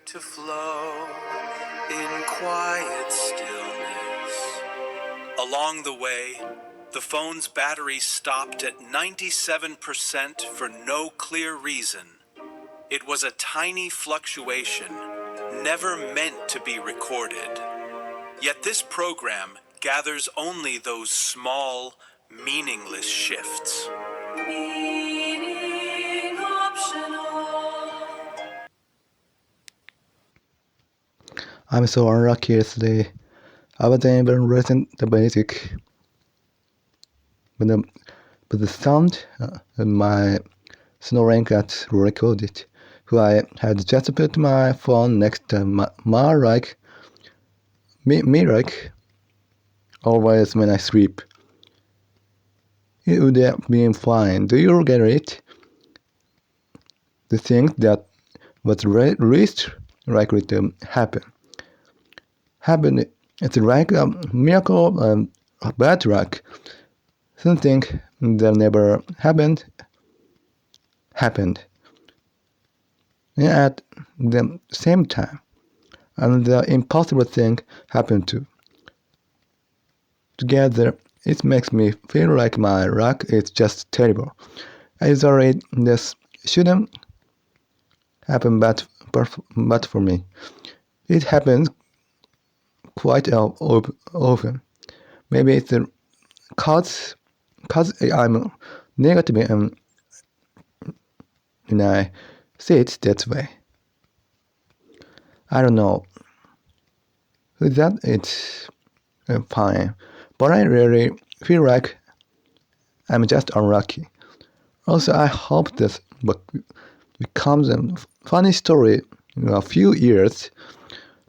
to flow in quiet stillness. Along the way, the phone's battery stopped at 97% for no clear reason. It was a tiny fluctuation, never meant to be recorded. Yet this program gathers only those small, meaningless shifts. Meaning optional. I'm so unlucky yesterday. I wasn't even listening the basic. But the sound of my snoring got recorded. So I had just put my phone next to me like always when I sleep. It would have been fine. Do you get it? The thing that was least likely to happen. It's like a miracle of bad luck. Something that never happened. And at the same time, and the impossible thing happened too. Together, it makes me feel like my luck is just terrible. I usually this shouldn't happen, but for me, it happens quite often. Maybe it's cause I'm negative and I see it that way. I don't know. That it's fine, but I really feel like I'm just unlucky. Also, I hope this becomes a funny story in a few years.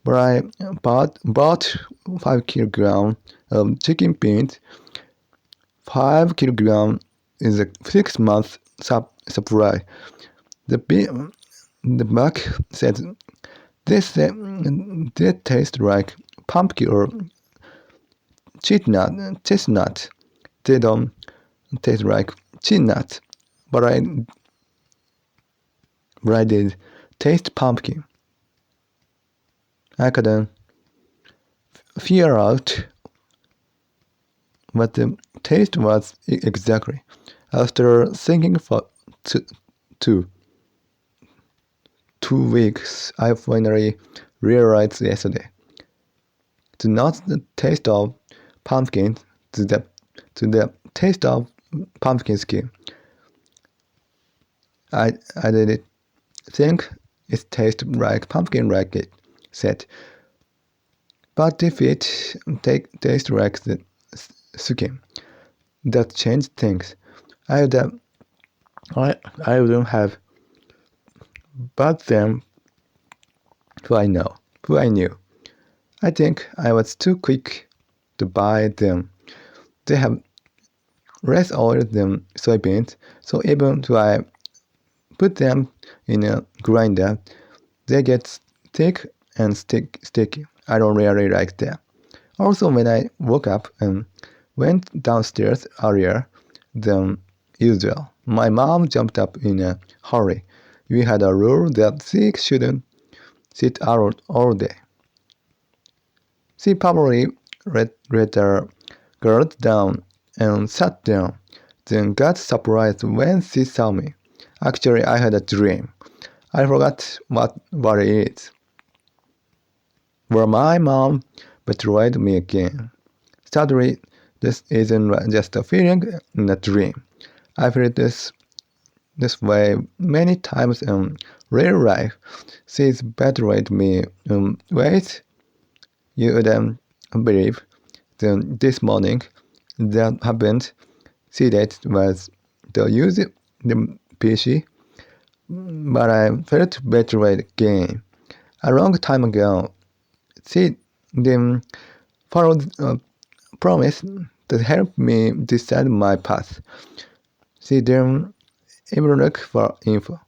But I bought 5 kilograms of chicken peas. 5 kilograms is a 6-month supply. The back said this tastes like pumpkin or chestnut. They don't taste like chestnut, but I did taste pumpkin. I couldn't figure out what the taste was exactly. After thinking for two weeks, I finally realized yesterday. To not the taste of pumpkin, to the taste of pumpkin skin. I didn't think it tastes like pumpkin like it said. But if it tastes like the skin, that changed things. I wouldn't have. But then, who I knew. I think I was too quick to buy them. They have less oil than soybeans, so even if I put them in a grinder, they get thick and sticky. I don't really like that. Also, when I woke up and went downstairs earlier than usual, my mom jumped up in a hurry. We had a rule that she shouldn't sit out all day. She probably let her guard down and sat down, then got surprised when she saw me. Actually, I had a dream. I forgot what it is. Where my mom betrayed me again. Sadly, this isn't just a feeling in a dream. I feel this way many times in real life. She's betrayed me in ways you wouldn't believe. Then this morning, that happened. She that was the use the PC, but I felt betrayed again. A long time ago, she then followed a promise that helped me decide my path. She didn't even look for info.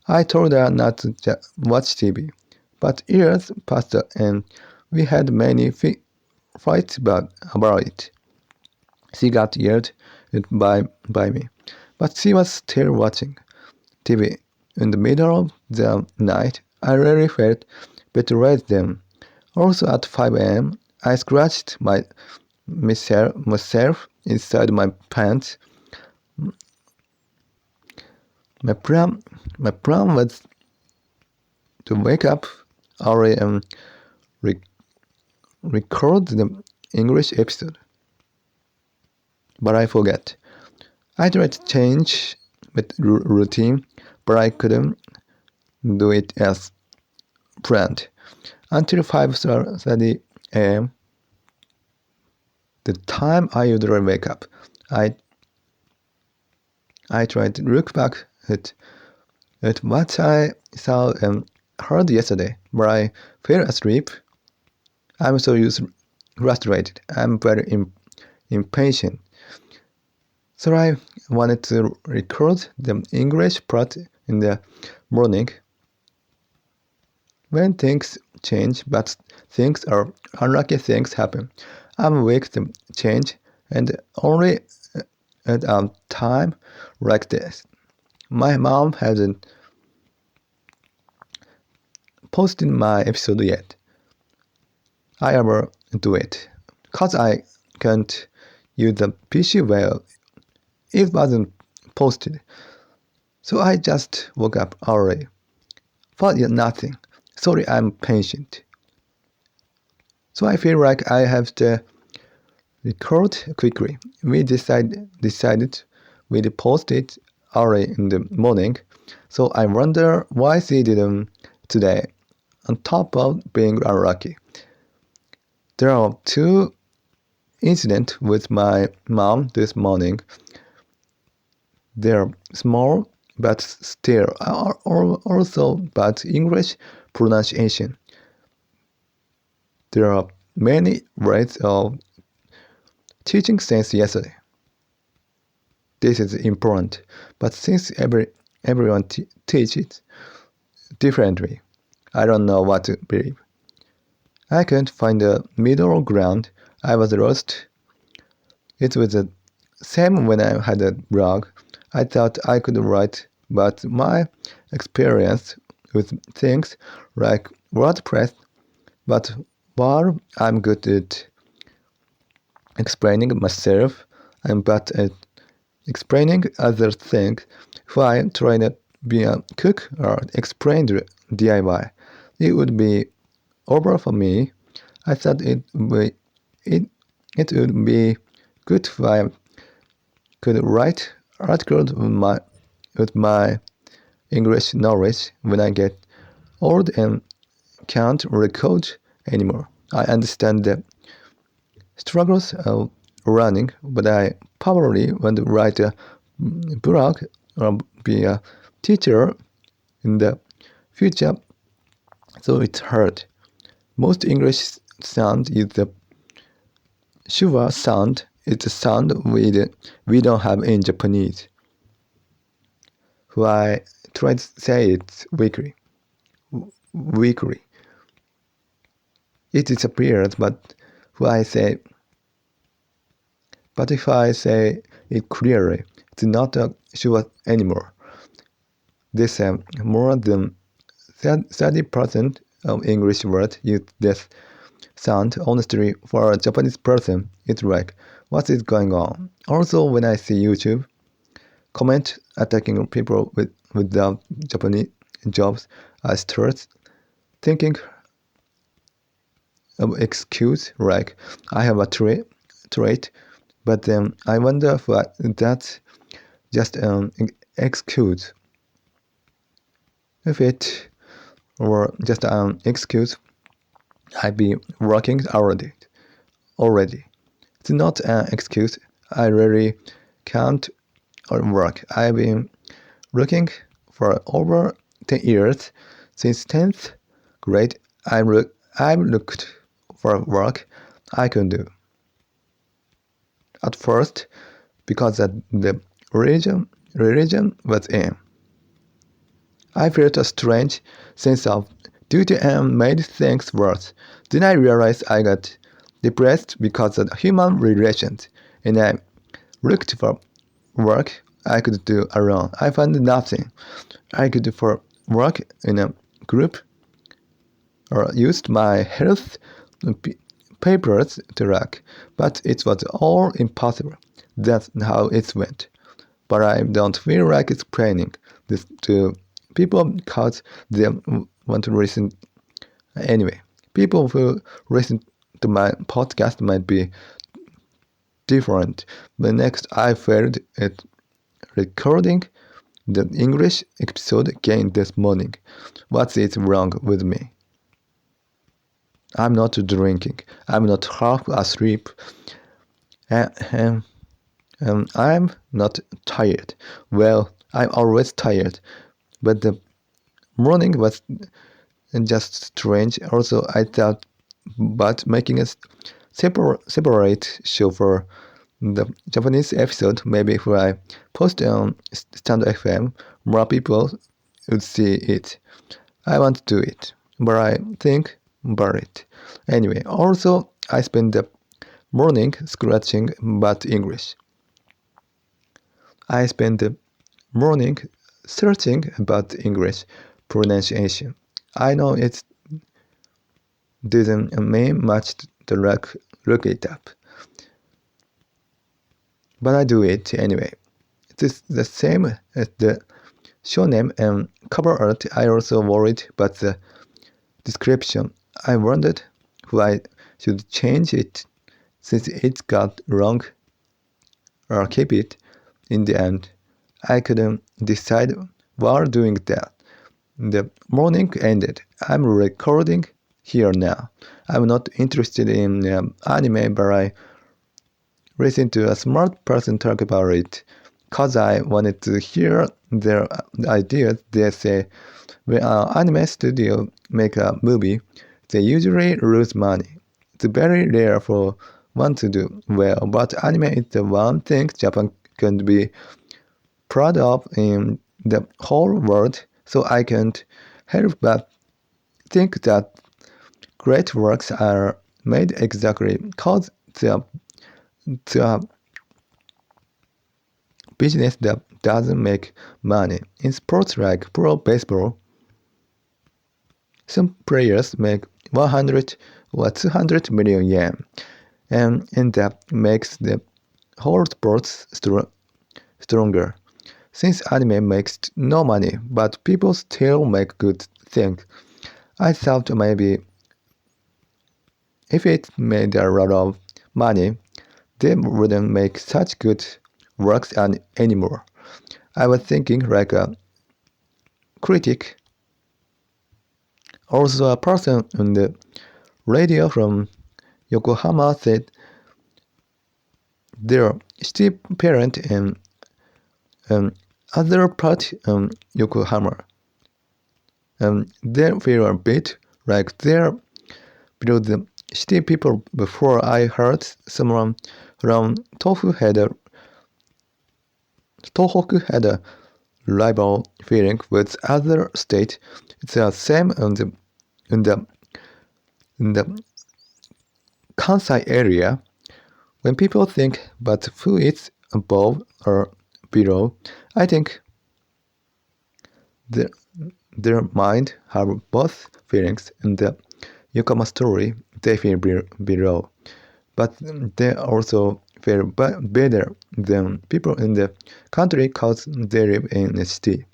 I told her not to watch TV, but years passed and we had many fights about it. She got yelled at by me, but she was still watching TV. In the middle of the night, I really felt betrayed them. Also at 5 a.m., I scratched myself inside my pants. My plan was to wake up early and record the English episode. But I forget. I tried to change my routine, but I couldn't do it as planned. Until 5:30 a.m., the time I usually wake up, I tried to look back at what I saw and heard yesterday, but I fell asleep. I'm so frustrated. I'm very impatient. So I wanted to record the English part in the morning. When things change, but things are unlucky things happen. I'm weak to change, and only at a time like this. My mom hasn't posted my episode yet. I ever do it, cause I can't use the PC well. It wasn't posted, so I just woke up early. For nothing. Sorry, I'm patient. So I feel like I have to record quickly. We decided we'd post it early in the morning, so I wonder why she didn't today, on top of being unlucky. There are 2 incidents with my mom this morning. They're small, but still also bad English pronunciation. There are many words of teaching since yesterday. This is important, but since everyone teaches differently, I don't know what to believe. I can't find a middle ground. I was lost. It was the same when I had a blog. I thought I could write, but my experience with things like WordPress, but while I'm good at explaining myself, I'm bad at explaining other things. If I try to be a cook or explain DIY, it would be over for me. I thought it would be good if I could write articles with my English knowledge when I get old and can't record anymore. I understand the struggles of running, but I probably want to write a blog or be a teacher in the future, so it's hard. Most English sound is the schwa sound. It's a sound we don't have in Japanese. So I try to say it weekly. It disappears, but if I say it clearly, it's not a schwa anymore. This more than 30% of English words use this sound. Honestly, for a Japanese person, it's like, what is going on? Also, when I see YouTube comment attacking people without Japanese jobs, I start thinking of excuse like I have a trait, but then I wonder if that's just an excuse. If it were just an excuse, I'd be working already. It's not an excuse. I really can't work. I've been looking for over 10 years. Since 10th grade, I've looked for work I can do. At first, because the religion was in. I felt a strange sense of duty and made things worse. Then I realized I got depressed because of human relations, and I looked for work I could do alone. I found nothing I could do for work in a group or used my health papers to track, but it was all impossible. That's how it went. But I don't feel like explaining this to people because they want to listen anyway. People who listen to my podcast might be different. But next I failed at recording the English episode again this morning. What is wrong with me? I'm not drinking. I'm not half asleep. I'm not tired. Well, I'm always tired. But the morning was just strange. Also, I thought about making a separate show for the Japanese episode. Maybe if I post on Stand FM, more people would see it. I want to do it, but I think about it. Anyway, also I spend the morning scratching bad English. I spend the morning searching about English pronunciation. I know it doesn't mean much to look it up, but I do it anyway. It is the same as the show name and cover art. I also worried about the description. I wondered if I should change it since it got wrong or keep it. In the end, I couldn't decide while doing that. The morning ended. I'm recording here now. I'm not interested in anime, but I listened to a smart person talk about it because I wanted to hear their ideas. They say when an anime studio make a movie, they usually lose money. It's very rare for one to do well, but anime is the one thing Japan can be proud of in the whole world, so I can't help but think that great works are made exactly because the business that doesn't make money. In sports like pro baseball, some players make 100 or 200 million yen, and that makes the whole sport stronger. Since anime makes no money, but people still make good things, I thought maybe if it made a lot of money, they wouldn't make such good works anymore. I was thinking like a critic. Also, a person on the radio from Yokohama said their step parent and other part Yokohama. They feel a bit like they're below the city people. Before I heard someone from Tohoku had a rival feeling with other state. It's the same in the Kansai area. When people think about who is above or below, I think their mind have both feelings. In the Yokohama story, they feel below, but they also feel better than people in the country because they live in a city.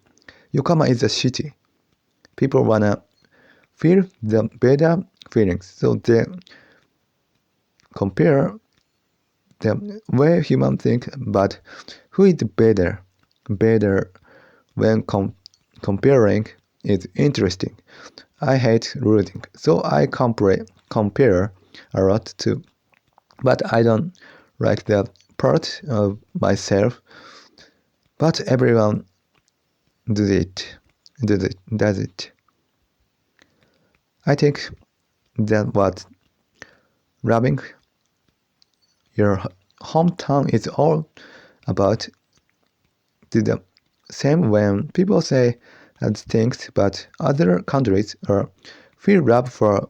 Yokohama is a city. People wanna feel the better feelings, so they compare the way humans think about who is better when comparing is interesting. I hate rooting, so I compare a lot too. But I don't like that part of myself. But everyone does it. I think that what loving your hometown is all about the same when people say things about other countries or feel love for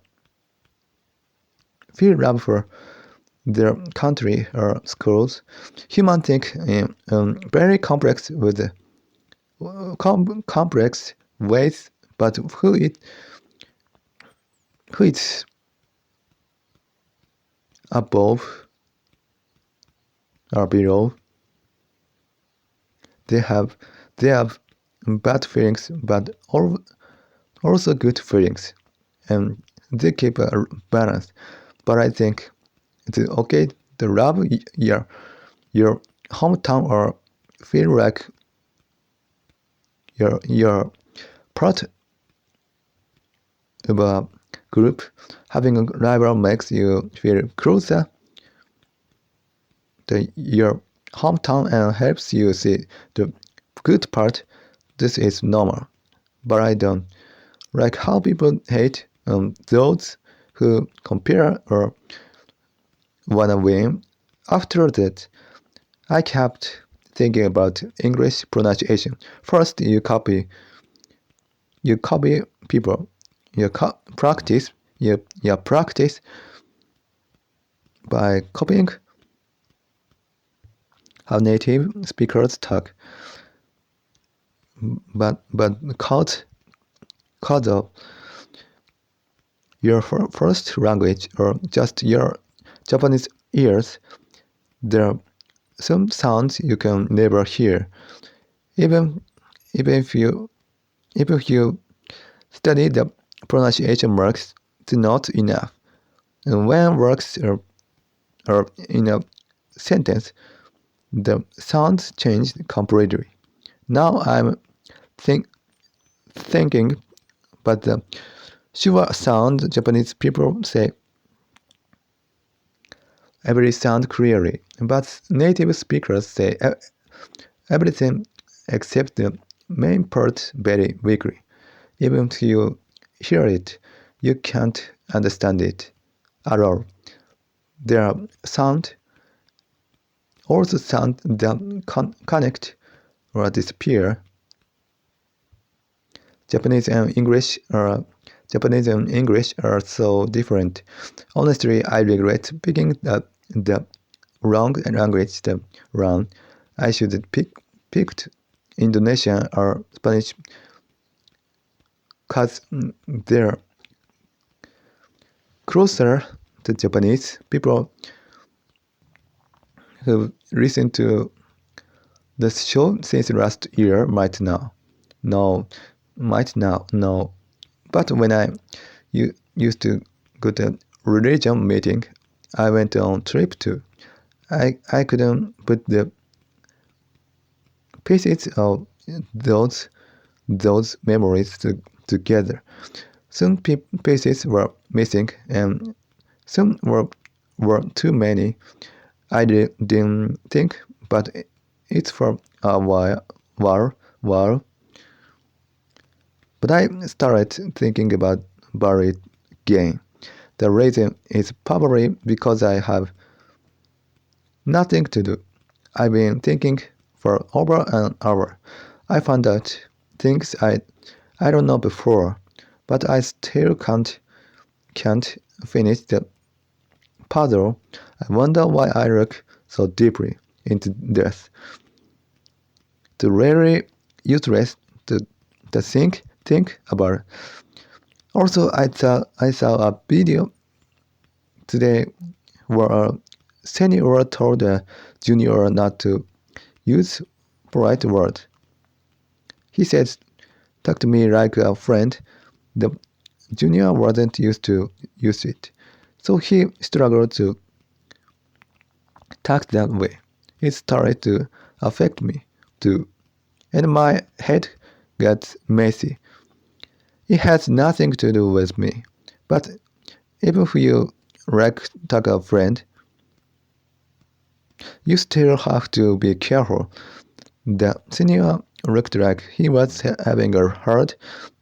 their country or schools. Humans think in very complex ways, but who it who is above or below. They have bad feelings, but also good feelings, and they keep a balance. But I think it's okay to love your hometown or feel like you're part of a group. Having a rival makes you feel closer to your hometown and helps you see the good part. This is normal, but I don't like how people hate those who compare or wanna win. After that, I kept thinking about English pronunciation. First, you copy people. You practice by copying how native speakers talk. But cause of your first language or just your Japanese ears, there are some sounds you can never hear, even if you study the pronunciation marks. It's not enough. And when words are in a sentence, the sounds change completely. Now I'm thinking, but the sure sound Japanese people say every sound clearly, but native speakers say everything except the main part very weakly. Even if you hear it, you can't understand it at all. Their sound also sound that connect or disappear. Japanese and English are so different. Honestly, I regret picking the wrong language to run. I should picked Indonesian or Spanish, cause they're closer to Japanese. People who listen to the show since last year might know. But when I used to go to religion meeting, I went on trip too. I couldn't put the pieces of those memories together. Some pieces were missing, and some were too many. I didn't think, but it's for a while. But I started thinking about Barry again. The reason is probably because I have nothing to do. I've been thinking for over an hour. I found out things I don't know before, but I still can't finish the puzzle. I wonder why I look so deeply into death. To really useless to think about. Also, I saw a video today where a senior told a junior not to use polite words. He said, "Talk to me like a friend." The junior wasn't used to use it, so he struggled to talk that way. It started to affect me too, and my head got messy. It has nothing to do with me, but even if you like talk a friend, you still have to be careful. The senior looked like he was having a hard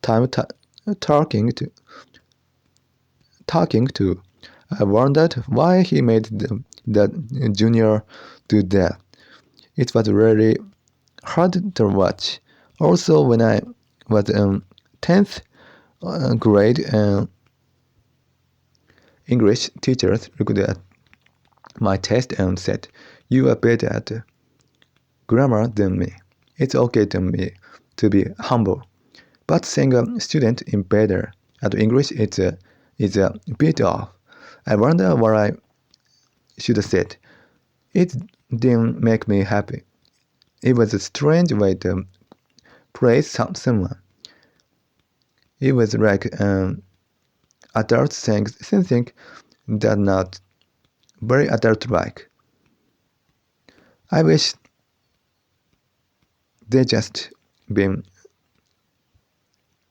time talking to. I wondered why he made the junior do that. It was really hard to watch. Also, when I was in 10th grade, English teachers looked at my test and said, "You are better at grammar than me." It's okay to be humble, but saying a student is better at English is is a bit off. I wonder what I should have said. It didn't make me happy. It was a strange way to praise someone. It was like adult saying something that's not very adult-like. I wish they just been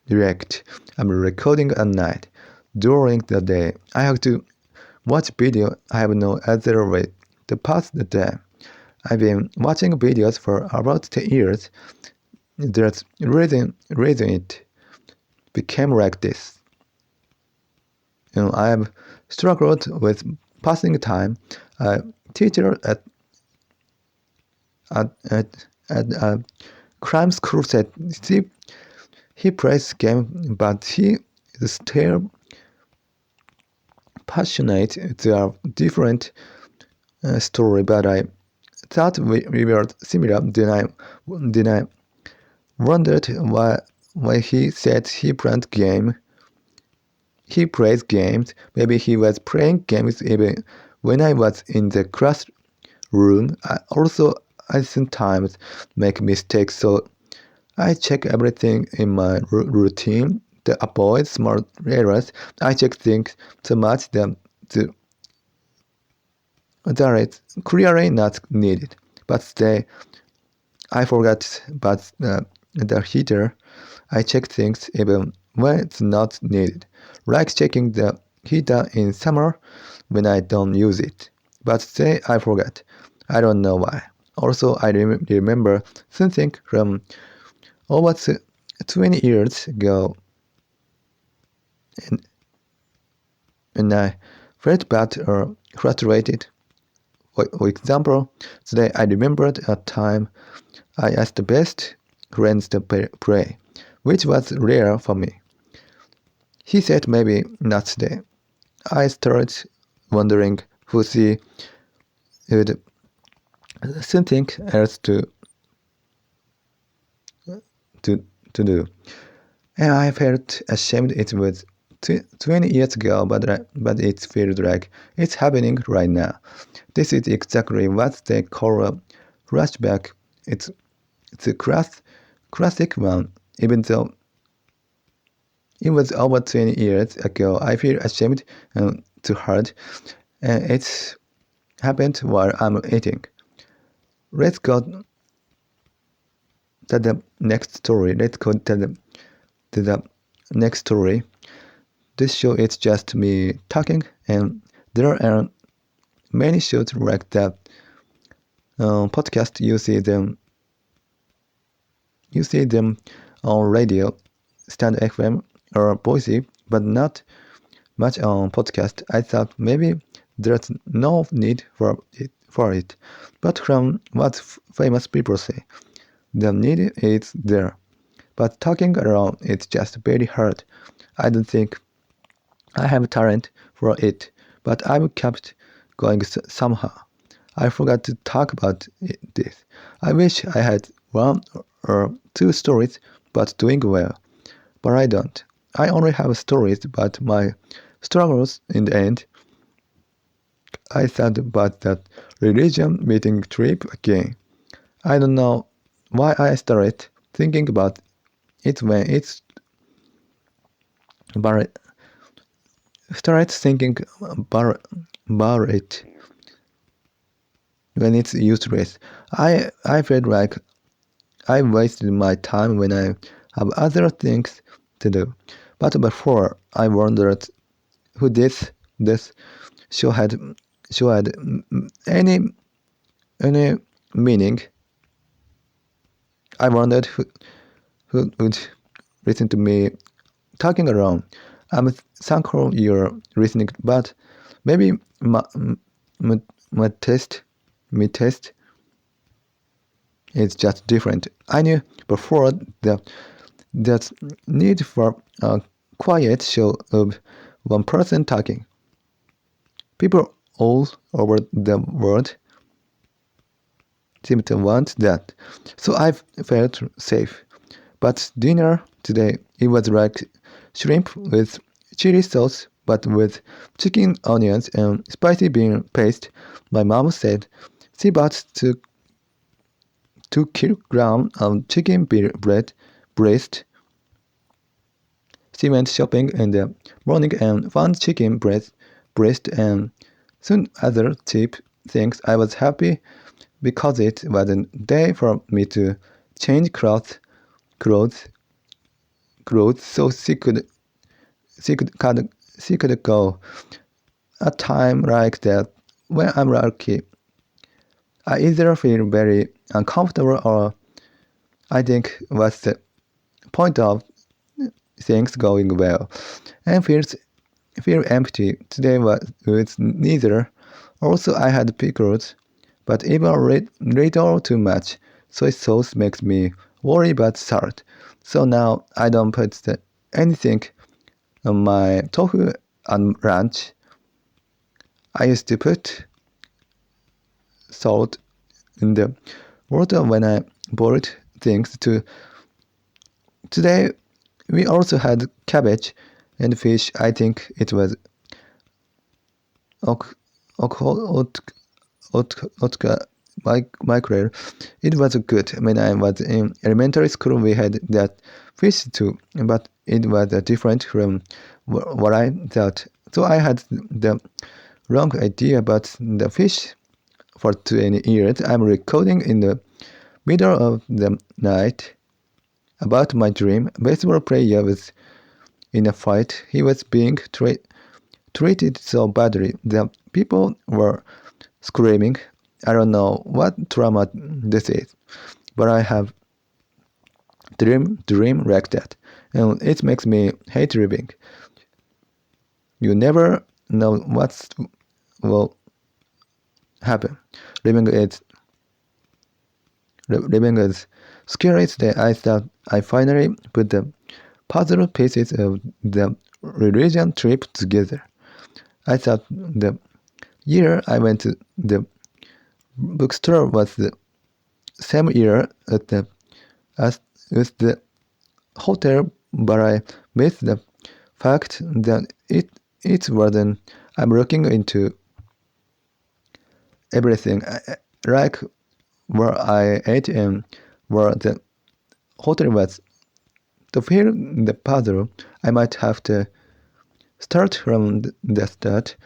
direct. I'm recording at night. During the day, I have to watch video. I have no other way to pass the time. I've been watching videos for about 10 years. There's reason it became like this. I have struggled with passing time. A teacher at a crime school said he plays game, but he is still passionate. They are different story, but I thought we were similar. Then I wondered why he said he played game. He plays games. Maybe he was playing games even when I was in the classroom. I sometimes make mistakes, so I check everything in my routine to avoid small errors. I check things so much that it's clearly not needed. But today, I forgot about the heater. I check things even when it's not needed, like checking the heater in summer when I don't use it. But today I forgot. I don't know why. Also, I remember something from over 20 years ago, and I felt bad or frustrated. For example, today I remembered a time I asked the best friends to pray, which was rare for me. He said maybe not today. I started wondering who she would something else to do. And I felt ashamed. It was 20 years ago, but it feels like it's happening right now. This is exactly what they call a flashback. It's a classic one. Even though it was over 20 years ago, I feel ashamed and too hard. And it's happened while I'm eating. Let's go to the next story. Let's go to the next story. This show is just me talking, and there are many shows like that. Podcast, you see them on radio, Stand FM or Boise, but not much on podcast. I thought maybe there's no need for it. But from what famous people say, the need is there. But talking around is just very hard. I don't think I have talent for it, but I've kept going somehow. I forgot to talk about this. I wish I had one or two stories, but doing well. But I don't. I only have stories about my struggles in the end. I thought about that religion meeting trip again. I don't know why I started thinking about it when it's but started thinking about it when it's useless. I felt like I wasted my time when I have other things to do. But before I wondered who this show had any meaning. I wondered who would listen to me talking around. I'm thankful you're listening, but maybe my taste is just different. I knew before that need for a quiet show of one person talking. People all over the world seem to want that, so I felt safe. But dinner today, it was like shrimp with chili sauce but with chicken, onions, and spicy bean paste. My mom said she bought 2 kilograms of chicken breast. She went shopping in the morning and found chicken breast and soon other cheap things. I was happy because it was a day for me to change clothes so she could go. A time like that, when I'm lucky, I either feel very uncomfortable or I think what's the point of things going well, and feel empty. Today was neither. Also, I had pickles, but even little too much. Soy sauce makes me worry about salt. So now I don't put anything on my tofu and ranch. I used to put salt in the water when I boiled things too. Today we also had cabbage and fish. I think it was mackerel. It was good. When I was in elementary school, we had that fish too, but it was different from what I thought. So I had the wrong idea about the fish for 20 years. I'm recording in the middle of the night about my dream. A baseball player was in a fight. He was being treated so badly. The people were screaming. I don't know what trauma this is, but I have dream like that, and it makes me hate living. You never know what will happen. Living is scary. Today I thought I finally put the puzzle pieces of the religion trip together. I thought the year I went to the bookstore was the same year as the hotel, but I missed the fact that it wasn't. I'm looking into everything, like where I ate and where the hotel was. To feel the puzzle, I might have to start from the start.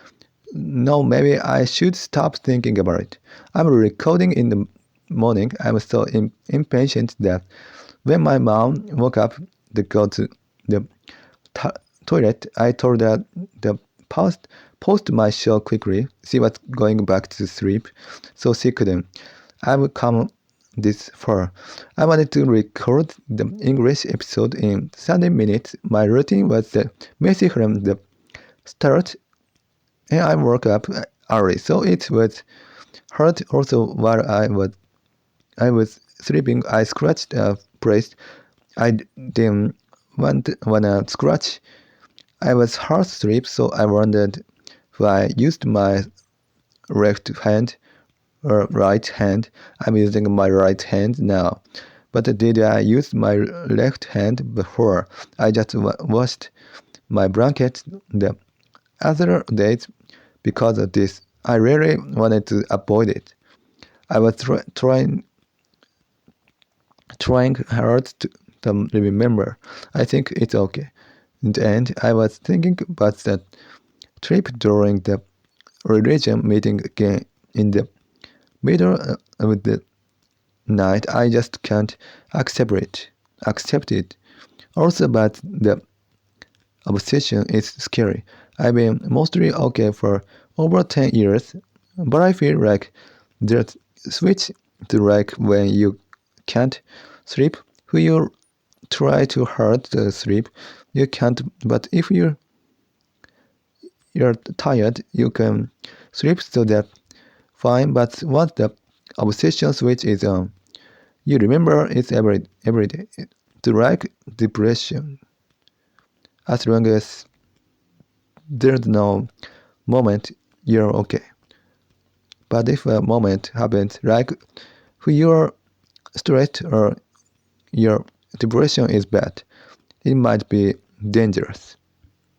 No, maybe I should stop thinking about it. I'm recording in the morning. I'm so impatient that when my mom woke up to go to the toilet, I told her to post my show quickly. She was going back to sleep, so she couldn't. I've come this far. I wanted to record the English episode in 30 minutes. My routine was messy from the start, and I woke up early, so it was hard. Also, while I was sleeping, I scratched a place I didn't want to scratch. I was hard asleep, so I wondered if I used my left hand or right hand. I'm using my right hand now. But did I use my left hand before? I just washed my blanket the other days because of this. I really wanted to avoid it. I was trying hard to remember. I think it's okay. In the end, I was thinking about that trip during the religion meeting again in the middle of the night. I just can't accept it. Also, but the obsession is scary. I've been mostly okay for over 10 years, but I feel like there's switch to like when you can't sleep. When you try too hard to sleep, you can't. But if you're tired, you can sleep, so that's fine. But once the obsession switch is on, you remember it every day. To like depression. As long as there's no moment, you're okay. But if a moment happens, like when you're stressed or your depression is bad, it might be dangerous.